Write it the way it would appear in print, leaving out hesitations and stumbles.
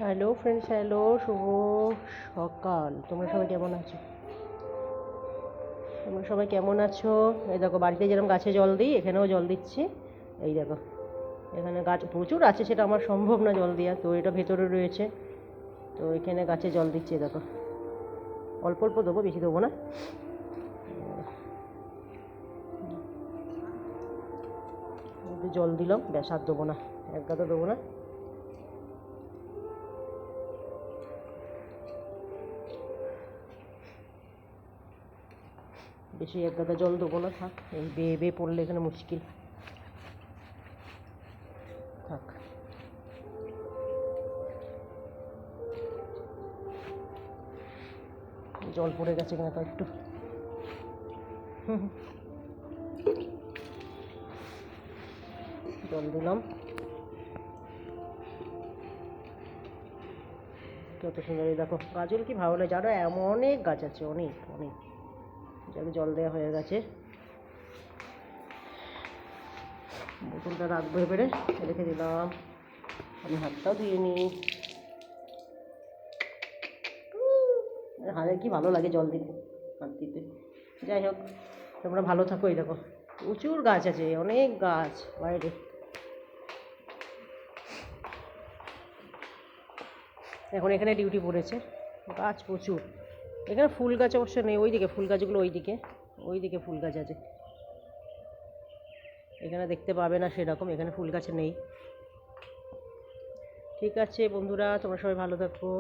Hello friends, hello, শুভ সকাল। তোমরা সবাই কেমন আছো? এই দেখো, বাড়িতে যেরকম গাছে জল দিই, এখানেও জল দিচ্ছি। এই দেখো, এখানে গাছ প্রচুর আছে, সেটা আমার সম্ভব না জল দেওয়া, তো এটা ভেতরে রয়েছে। তো এখানে গাছে জল দিচ্ছি, দেখো। অল্প অল্প দেবো, বেশি দেবো না। জল দিলাম, ব্যাস, আর দেবো না, এক গাদা দেবো না। বেশি এক গাদা জল দেবো না, থাক। এই বেয়ে বেয়ে পড়লে এখানে মুশকিল, থাক। জল পড়ে গেছে কিনা তো একটু। জল দিলাম। কত সুন্দর! এই দেখো, গাছগুলো কি ভালো লাগে জানো, এমন অনেক গাছ আছে, অনেক অনেক। যাকে জল দেওয়া হয়ে গেছে, বোতলটা রাখবো, এবারে রেখে দিলাম। আমি হাতটাও ধুয়ে নিই। হাতে কি ভালো লাগে জল দিতে, হাত দিতে। যাই হোক, তোমরা ভালো থাকো। এই দেখো, প্রচুর গাছ আছে, অনেক গাছ বাইরে। এখন এখানে ডিউটি পড়েছে, গাছ প্রচুর। এখানে ফুল গাছ অবশ্য নেই, ওইদিকে ফুল গাছগুলো, ওইদিকে ফুল গাছ আছে। এখানে দেখতে পাবে না সেরকম, এখানে ফুল গাছ নেই। ঠিক আছে বন্ধুরা, তোমরা সবাই ভালো থাকো।